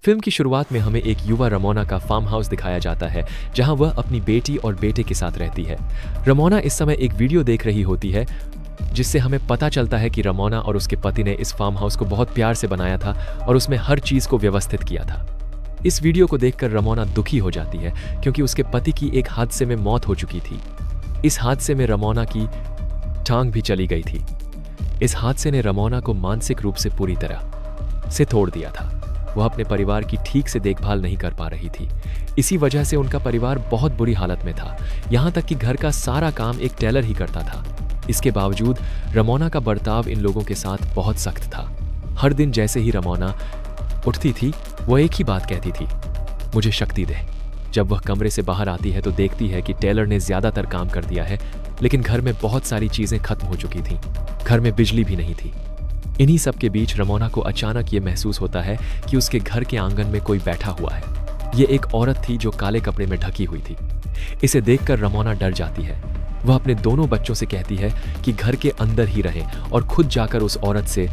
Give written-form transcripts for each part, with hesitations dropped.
Film की शुरुआत में हमें एक युवा रमोना का फार्म हाउस दिखाया जाता है, जहां वह अपनी बेटी और बेटे के साथ रहती है। रमोना इस समय एक वीडियो देख रही होती है, जिससे हमें पता चलता है कि रमोना और उसके पति ने इस फार्म हाउस को बहुत प्यार से बनाया था और उसमें हर चीज को व्यवस्थित किया था। इस वीडियो को देखकर रमोना दुखी हो जाती है, क्योंकि उसके पति की एक हादसे में मौत हो चुकी थी। इस हादसे में रमोना की टांग भी चली गई थी। इस हादसे ने रमोना को मानसिक रूप से पूरी तरह से तोड़ दिया था। वह अपने परिवार की ठीक से देखभाल नहीं कर पा रही थी। इसी वजह से उनका परिवार बहुत बुरी हालत में था। यहाँ तक कि घर का सारा काम एक टेलर ही करता था। इसके बावजूद रमोना का बर्ताव इन लोगों के साथ बहुत सख्त था। हर दिन जैसे ही रमोना उठती थी, वह एक ही बात कहती थी, मुझे शक्ति दे। जब वह कमरे से बाहर आती है तो देखती है कि टेलर ने ज्यादातर काम कर दिया है, लेकिन घर में बहुत सारी चीजें खत्म हो चुकी थीं। घर में बिजली भी नहीं थी। इन्हीं सब के बीच रमोना को अचानक ये महसूस होता है कि उसके घर के आंगन में कोई बैठा हुआ है। ये एक औरत थी जो काले कपड़े में ढकी हुई थी। इसे देखकर रमोना डर जाती है। वह अपने दोनों बच्चों से कहती है कि घर के अंदर ही रहें और खुद जाकर उस औरत से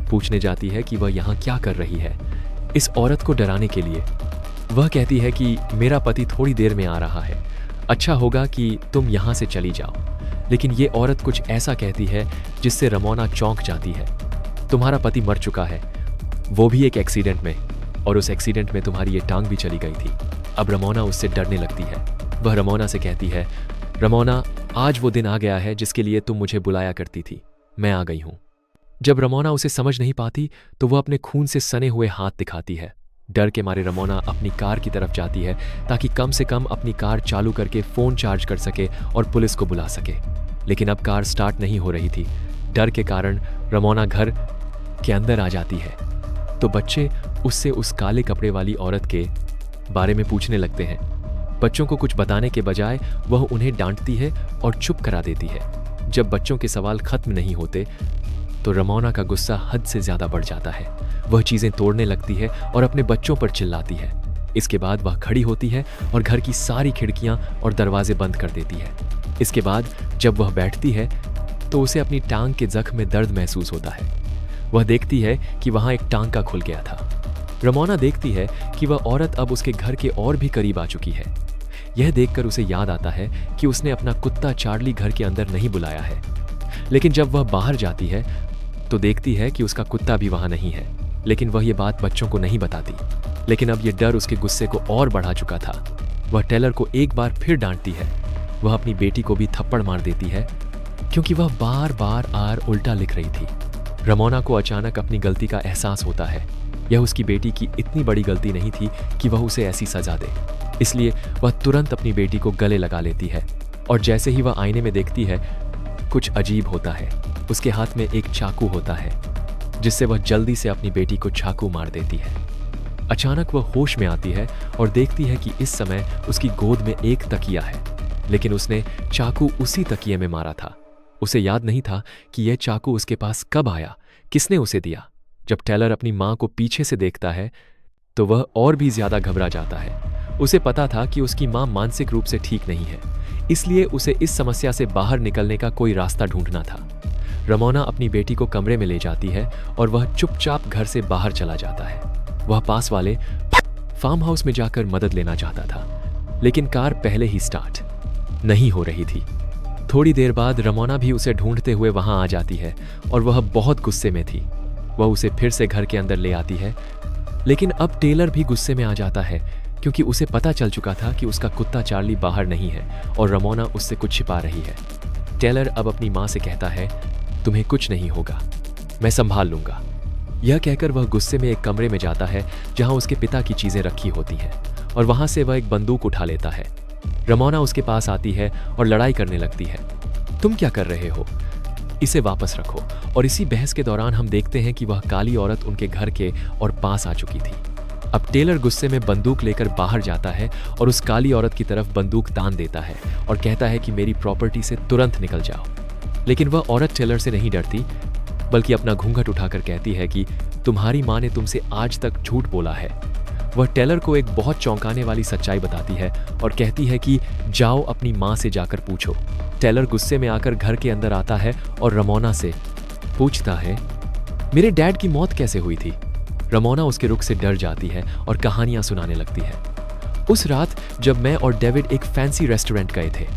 पूछने जाती है कि वह यहाँ क्या कर रही है। इस औरत को डराने के लिए वह कहती है कि मेरा पति थोड़ी देर में आ रहा है, अच्छा होगा कि तुम यहाँ से चली जाओ। लेकिन ये औरत कुछ ऐसा कहती है जिससे रमोना चौंक जाती है। तुम्हारा पति मर चुका है, वो भी एक एक्सीडेंट में, और उस एक्सीडेंट में तुम्हारी ये टांग भी चली गई थी। अब रमोना उससे डरने लगती है। वह रमोना से कहती है, रमोना, आज वो दिन आ गया है जिसके लिए तुम मुझे बुलाया करती थी। मैं आ गई हूं। जब रमोना उसे समझ नहीं पाती तो वह अपने खून से सने हुए हाथ दिखाती है। डर के मारे रमोना अपनी कार की तरफ जाती है, ताकि कम से कम अपनी कार चालू करके फोन चार्ज कर सके और पुलिस को बुला सके। लेकिन अब कार स्टार्ट नहीं हो रही थी। डर के कारण रमोना घर के अंदर आ जाती है तो बच्चे उससे उस काले कपड़े वाली औरत के बारे में पूछने लगते हैं। बच्चों को कुछ बताने के बजाय वह उन्हें डांटती है और चुप करा देती है। जब बच्चों के सवाल खत्म नहीं होते तो रमोना का गुस्सा हद से ज्यादा बढ़ जाता है। वह चीजें तोड़ने लगती है और अपने बच्चों पर चिल्लाती है। इसके बाद वह खड़ी होती है और घर की सारी खिड़कियां और दरवाजे बंद कर देती है। इसके बाद जब वह बैठती है तो उसे अपनी टांग के जख्म में दर्द महसूस होता है। वह देखती है कि वहां एक टांका खुल गया था। रमोना देखती है कि वह औरत अब उसके घर के और भी करीब आ चुकी है। यह देखकर उसे याद आता है कि उसने अपना कुत्ता चार्ली घर के अंदर नहीं बुलाया है। लेकिन जब वह बाहर जाती है तो देखती है कि उसका कुत्ता भी वहां नहीं है। लेकिन वह यह बात बच्चों को नहीं बताती। लेकिन अब यह डर उसके गुस्से को और बढ़ा चुका था। वह टेलर को एक बार फिर डांटती है। वह अपनी बेटी को भी थप्पड़ मार देती है, क्योंकि वह बार बार आर उल्टा लिख रही थी। रमोना को अचानक अपनी गलती का एहसास होता है। यह उसकी बेटी की इतनी बड़ी गलती नहीं थी कि वह उसे ऐसी सजा दे। इसलिए वह तुरंत अपनी बेटी को गले लगा लेती है और जैसे ही वह आईने में देखती है, कुछ अजीब होता है। उसके हाथ में एक चाकू होता है, जिससे वह जल्दी से अपनी बेटी को चाकू मार देती है। अचानक वह होश में आती है और देखती है कि इस समय उसकी गोद में एक तकिया है, लेकिन उसने चाकू उसी तकिए में मारा था। उसे याद नहीं था कि यह चाकू उसके पास कब आया, किसने उसे दिया। जब टेलर अपनी मां को पीछे से देखता है तो वह और भी ज्यादा घबरा जाता है। उसे पता था कि उसकी मां मानसिक रूप से ठीक नहीं है, इसलिए उसे इस समस्या से बाहर निकलने का कोई रास्ता ढूंढना था। रमोना अपनी बेटी को कमरे में ले जाती है और वह चुपचाप घर से बाहर चला जाता है। वह पास वाले फार्म हाउस में जाकर मदद लेना चाहता था, लेकिन कार पहले ही स्टार्ट नहीं हो रही थी। थोड़ी देर बाद रमोना भी उसे ढूंढते हुए वहां आ जाती है और वह बहुत गुस्से में थी। वह उसे फिर से घर के अंदर ले आती है, लेकिन अब टेलर भी गुस्से में आ जाता है, क्योंकि उसे पता चल चुका था कि उसका कुत्ता चार्ली बाहर नहीं है और रमोना उससे कुछ छिपा रही है। टेलर अब अपनी मां से कहता है, तुम्हें कुछ नहीं होगा, मैं संभाल लूंगा। यह कहकर वह गुस्से में एक कमरे में जाता है जहां उसके पिता की चीजें रखी होती हैं, और वहां से वह एक बंदूक उठा लेता है। रमोना उसके पास आती है और लड़ाई करने लगती है। तुम क्या कर रहे हो? इसे वापस रखो। और इसी बहस के दौरान हम देखते हैं कि वह काली औरत उनके घर के और पास आ चुकी थी। अब टेलर गुस्से में बंदूक लेकर बाहर जाता है और उस काली औरत की तरफ बंदूक तान देता है और कहता है कि मेरी प्रॉपर्टी से तुरंत निकल जाओ। लेकिन वह औरत टेलर से नहीं डरती, बल्कि अपना घूंघट उठाकर कहती है कि तुम्हारी मां ने तुमसे आज तक झूठ बोला है। वह टेलर को एक बहुत चौंकाने वाली सच्चाई बताती है और कहती है कि जाओ अपनी मां से जाकर पूछो। टेलर गुस्से में आकर घर के अंदर आता है और रमोना से पूछता है, मेरे डैड की मौत कैसे हुई थी? रमोना उसके रुख से डर जाती है और कहानियां सुनाने लगती है। उस रात जब मैं और डेविड एक फैंसी रेस्टोरेंट गए थे,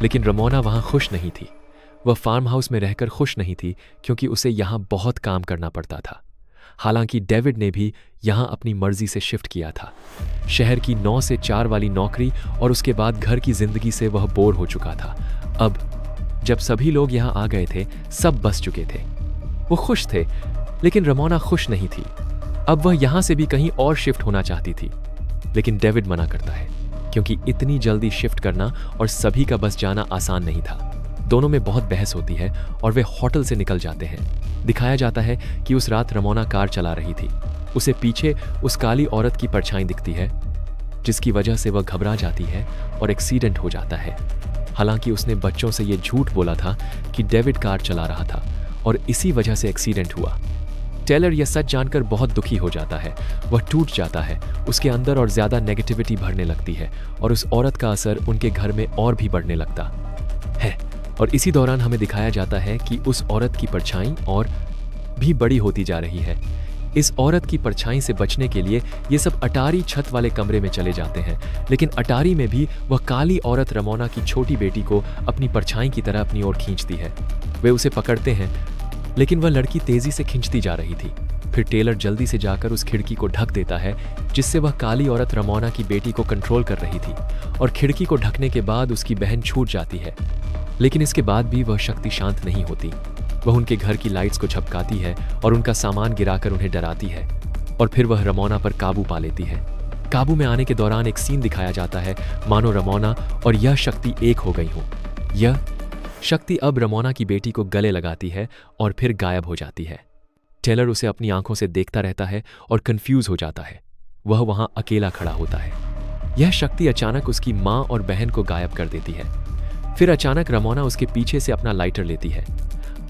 लेकिन रमोना वहां खुश नहीं थी। वह फार्म हाउस में रहकर खुश नहीं थी क्योंकि उसे यहां बहुत काम करना पड़ता था। हालांकि डेविड ने भी यहां अपनी मर्जी से शिफ्ट किया था। शहर की 9 से 4 वाली नौकरी और उसके बाद घर की जिंदगी से वह बोर हो चुका था। अब जब सभी लोग यहां आ गए थे, सब बस चुके थे। वो खुश थे, लेकिन रमोना खुश नहीं थी। अब वह यहां से भी कहीं और शिफ्ट होना चाहती थी, लेकिन डेविड मना करता है क्योंकि इतनी जल्दी शिफ्ट करना और सभी का बस जाना आसान नहीं था। दोनों में बहुत बहस होती है और वे होटल से निकल जाते हैं। दिखाया जाता है कि उस रात रमोना कार चला रही थी। उसे पीछे उस काली औरत की परछाई दिखती है, जिसकी वजह से वह घबरा जाती है और एक्सीडेंट हो जाता है। हालांकि उसने बच्चों से यह झूठ बोला था कि डेविड कार चला रहा था और इसी वजह से एक्सीडेंट हुआ। टेलर यह सच जानकर बहुत दुखी हो जाता है। वह टूट जाता है, उसके अंदर और ज्यादा नेगेटिविटी भरने लगती है और उस औरत का असर उनके घर में और भी बढ़ने लगता है। और इसी दौरान हमें दिखाया जाता है कि उस औरत की परछाई और भी बड़ी होती जा रही है। इस औरत की परछाई से बचने के लिए ये सब अटारी छत वाले कमरे में चले जाते हैं, लेकिन अटारी में भी वह काली औरत रमोना की छोटी बेटी को अपनी परछाई की तरह अपनी ओर खींचती है। वे उसे पकड़ते हैं, लेकिन वह लड़की तेजी से खींचती जा रही थी। फिर टेलर जल्दी से जाकर उस खिड़की को ढक देता है जिससे वह काली औरत रमोना की बेटी को कंट्रोल कर रही थी, और खिड़की को ढकने के बाद उसकी बहन छूट जाती है। लेकिन इसके बाद भी वह शक्ति शांत नहीं होती। वह उनके घर की लाइट्स को झपकाती है और उनका सामान गिराकर उन्हें डराती है, और फिर वह रमोना पर काबू पा लेती है। काबू में आने के दौरान एक सीन दिखाया जाता है मानो रमोना और यह शक्ति एक हो गई हो। यह शक्ति अब रमोना की बेटी को गले लगाती है और फिर गायब हो जाती है। टेलर उसे अपनी आंखों से देखता रहता है और कंफ्यूज हो जाता है। वह वहां अकेला खड़ा होता है। यह शक्ति अचानक उसकी मां और बहन को गायब कर देती है। फिर अचानक रमोना उसके पीछे से अपना लाइटर लेती है।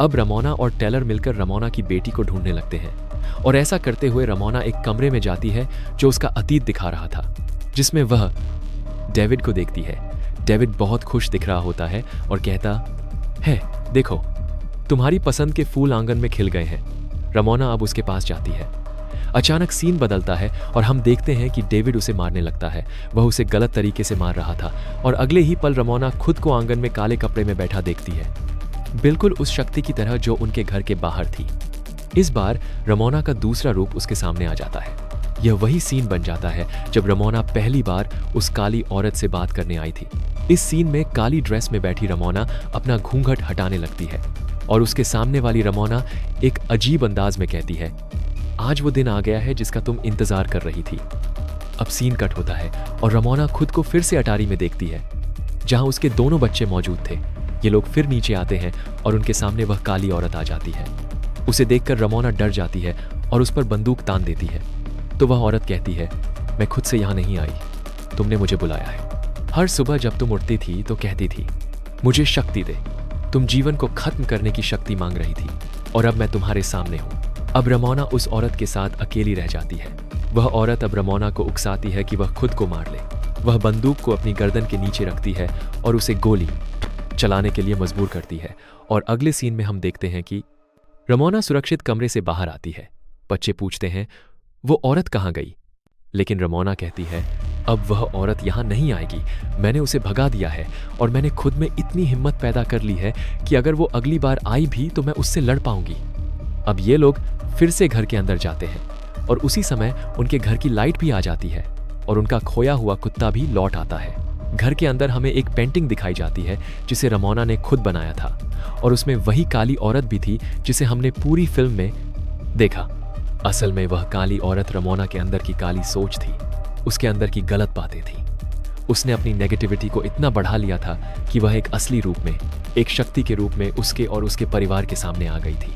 अब रमोना और टेलर मिलकर रमोना की बेटी को ढूंढने लगते हैं, और ऐसा करते हुए रमोना एक कमरे में जाती है जो उसका अतीत दिखा रहा था, जिसमें वह डेविड को देखती है। डेविड बहुत खुश दिख रहा होता है और कहता है, देखो तुम्हारी पसंद के फूल आंगन में खिल गए हैं। रमोना अब उसके पास जाती है। अचानक सीन बदलता है और हम देखते हैं कि डेविड उसे मारने लगता है। वह उसे गलत तरीके से मार रहा था, और अगले ही पल रमोना खुद को आंगन में काले कपड़े में बैठा देखती है, बिल्कुल उस शक्ति की तरह जो उनके घर के बाहर थी। इस बार रमोना का दूसरा रूप उसके सामने आ जाता है। यह वही सीन बन जाता है जब रमोना पहली बार उस काली औरत से बात करने आई थी। इस सीन में काली ड्रेस में बैठी रमोना अपना घूंघट हटाने लगती है, और उसके सामने वाली रमोना एक अजीब अंदाज में कहती है, आज वो दिन आ गया है जिसका तुम इंतजार कर रही थी। अब सीन कट होता है और रमोना खुद को फिर से अटारी में देखती है, जहां उसके दोनों बच्चे मौजूद थे। ये लोग फिर नीचे आते हैं और उनके सामने वह काली औरत आ जाती है। उसे देखकर रमोना डर जाती है और उस पर बंदूक तान देती है। तो वह औरत कहती है, मैं खुद से यहाँ नहीं आई, तुमने मुझे बुलाया है। हर सुबह जब तुम उठती थी तो कहती थी, मुझे शक्ति दे। तुम जीवन को खत्म करने की शक्ति मांग रही थी, और अब मैं तुम्हारे सामने हूँ। अब रमोना उस औरत के साथ अकेली रह जाती है। वह औरत अब रमोना को उकसाती है कि वह खुद को मार ले। वह बंदूक को अपनी गर्दन के नीचे रखती है और उसे गोली चलाने के लिए मजबूर करती है। और अगले सीन में हम देखते हैं कि रमोना सुरक्षित कमरे से बाहर आती है। बच्चे पूछते हैं, वो औरत कहाँ गई? लेकिन रमोना कहती है, अब वह औरत यहाँ नहीं आएगी। मैंने उसे भगा दिया है, और मैंने खुद में इतनी हिम्मत पैदा कर ली है कि अगर वो अगली बार आई भी तो मैं उससे लड़ पाऊंगी। अब ये लोग फिर से घर के अंदर जाते हैं, और उसी समय उनके घर की लाइट भी आ जाती है, और उनका खोया हुआ कुत्ता भी लौट आता है। घर के अंदर हमें एक पेंटिंग दिखाई जाती है जिसे रमोना ने खुद बनाया था, और उसमें वही काली औरत भी थी जिसे हमने पूरी फिल्म में देखा। असल में वह काली औरत रमोना के अंदर की काली सोच थी, उसके अंदर की गलत बातें थी। उसने अपनी नेगेटिविटी को इतना बढ़ा लिया था कि वह एक असली रूप में, एक शक्ति के रूप में उसके और उसके परिवार के सामने आ गई थी।